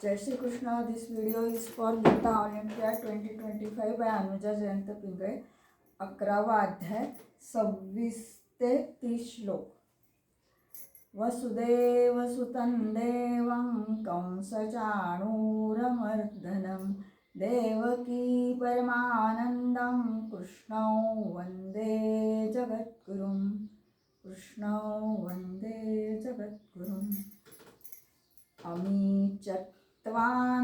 Jai Shri Krishna. This video is for Gita Olympiad 2025 by Anuja Jayant Pingay. 11वा अध्याय 26 ते 30 श्लोक. वसुदेवसुतं देवं कंसचाणूरमर्दनं देवकी परमानन्दं कृष्णौ वन्दे जगद्गुरुं. कृष्णौ वन्दे जगद्गुरुम्. अमी च त्वां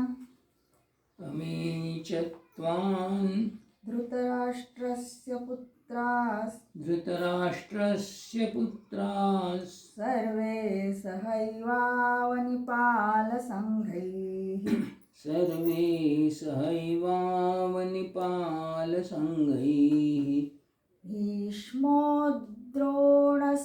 धृतराष्ट्रस्य पुत्रास् सर्वे सहैवावनिपालसङ्घैः भीष्मो द्रोणः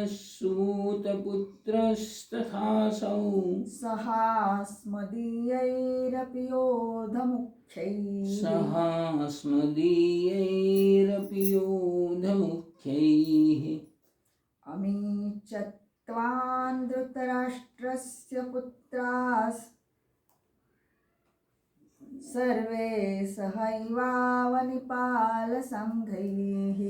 सूतपुत्रस्तथासौ सहास्मदीयैरपि योधमुख्यैः. अमी च त्वां धृतराष्ट्रस्य पुत्रास् सर्वे सहैवावनिपालसङ्घैः.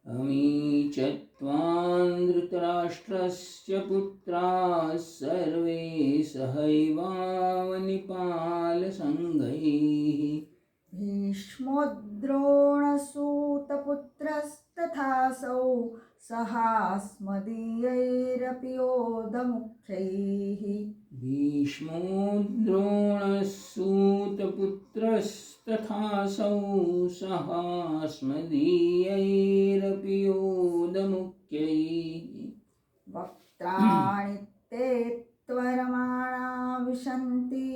अमी च त्वां धृतराष्ट्रस्य पुत्राः सर्वे सहैवावनिपालसङ्घैः भीष्मो द्रोणसूतपुत्रस्तथासौ सहास्मदीयैरपि योधमुख्यैः. भीष्मो द्रोणसूतपुत्रस्तथासौ सहास्मदीयैरपि योधमुख्यैः. वक्त्राणि ते त्वरमाणा विशन्ति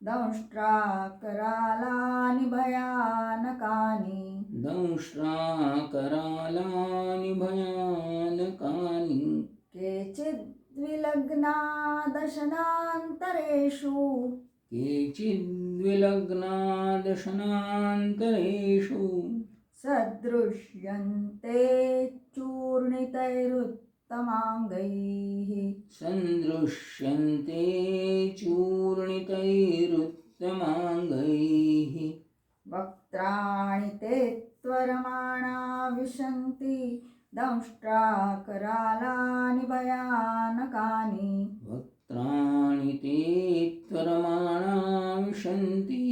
दंष्ट्राकरालानि भयानकानि. केचिद्विलग्ना दशनान्तरेषु सदृश्यन्ते चूर्णितैरुत्तमाङ्गैः. वक्त्राणि ते त्वरमाणा विशन्ति दंष्ट्राकरालानि भयानकानि. वक्त्राणि ते त्वरमाणा विशन्ति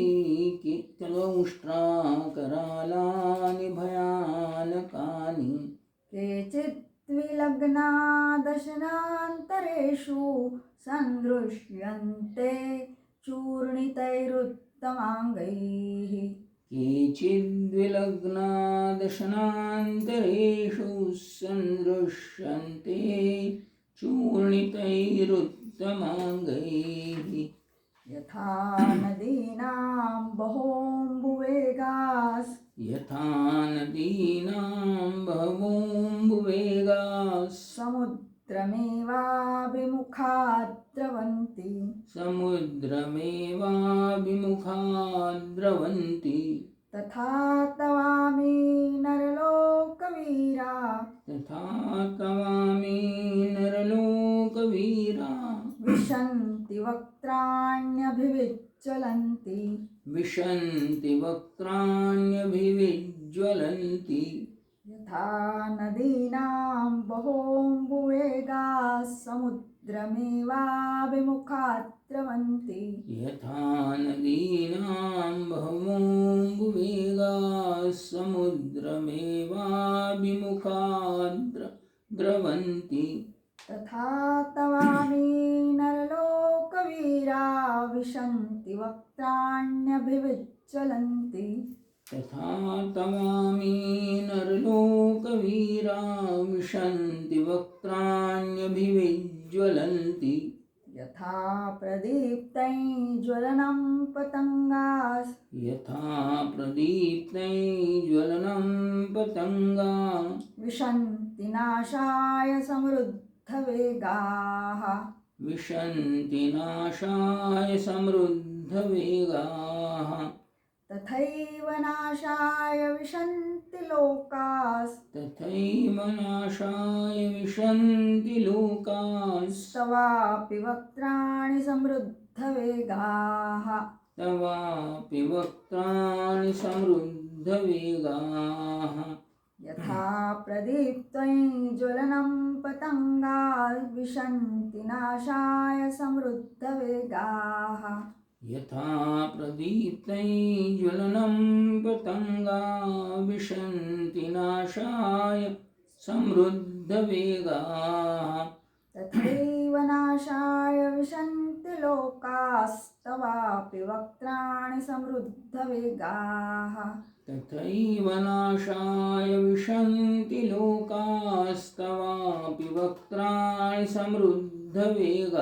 दंष्ट्राकरालानि भयानकानि. केचिद्विलग्ना दशनान्तरेषु सन्दृश्यन्ते चूर्णितैरुत्तमाङ्गैः. केचिद्विलग्ना दशनान्तरेषु सन्दृश्यन्ते चूर्णितैरुत्तमाङ्गैः. यथा नदीनां बहवोऽम्बुवेगाः समुद्रमेवाभिमुखा द्रवन्ति. तथा तवामि नरलोकवीरा विशन्ति वक्त्राण्यभिविज्ज्वलन्ति. यथा नदीनां बहवोऽम्बुवेगाः समुद्रमेवाभिमुखा द्रवन्ति. यथा नदीनां बहवोऽम्बुवेगाः समुद्रमेवाभिमुखा द्रवन्ति. तथा तवामि नरलोकवीरा विशन्ति वक्त्राण्यभिविज्ज्वलन्ति. तथा तवामि नरलोकवीरा विशन्ति वक्त्राण्यभिविज्ज्वलन्ति. यथा प्रदीप्तैर्ज्वलनं पतङ्गाः विशन्ति नाशाय समृद्धवेगाः. तथैव नाशाय विशन्ति लोकास् तथैव नाशाय विशन्ति लोकास् तवापि वक्त्राणि समृद्धवेगाः तवापि वक्त्राणि समृद्धवेगाः यथा प्रदीप्तैज्ज्वलनं पतङ्गाः विशन्ति नाशाय समृद्धवेगाः यथा प्रदीप्तैज्ज्वलनं पतङ्गा विशन्ति नाशाय समृद्धवेगाः तथैव नाशाय विशन्ति लोकास्तवापि वक्त्राणि समृद्धवेगाः तथैव नाशाय विशन्ति लोकास्तवापि वक्त्राणि समृद्धवेगाः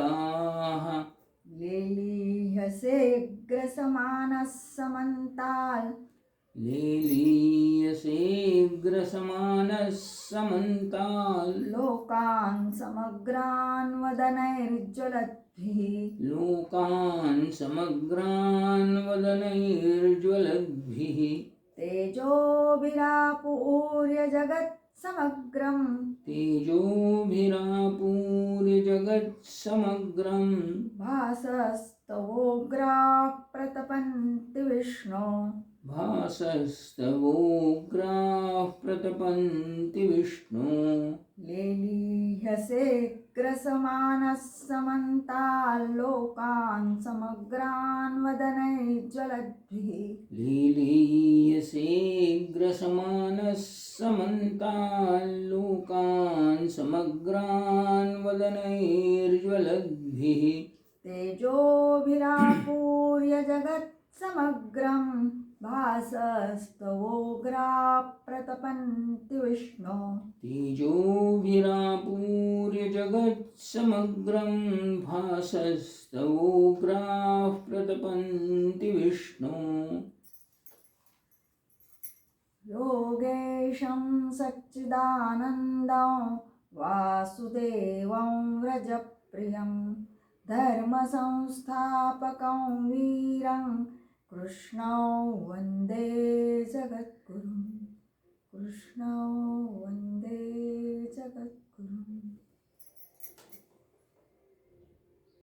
लेलीहसेऽग्रसमानः समन्ताल् लेलीयसेऽग्रसमानः समन्ताल् लोकान् समग्रान् वदनैर्ज्वलद्भिः लोकान् समग्रान् वदनैर्ज्वलद्भिः तेजोभिरापूर्य जगत्समग्रम् तेजोभिरापूर्य जगत्समग्रम् भासस्तवोग्राः प्रतपन्ति विष्णो भासस्तवोग्राः प्रतपन्ति विष्णु लेलीहसेऽग्रसमानः समन्ताल्लोकान् समग्रान् वदनैर्ज्वलद्भिः लीलीयसेऽग्रसमानः समन्ताल्लोकान् समग्रान् वदनैर्ज्वलद्भिः तेजोभिरापूर्य जगत्समग्रम् भासस्तवोग्राः प्रतपन्ति विष्णो तेजोभिरापूर्य जगत्समग्रं भासस्तवोग्राः प्रतपन्ति विष्णु योगेशं सच्चिदानन्दं वासुदेवं व्रजप्रियं धर्मसंस्थापकं वीरं कृष्णौ वन्दे जगद्गुरुं कृष्णौ वन्दे जगद्गुरुम्।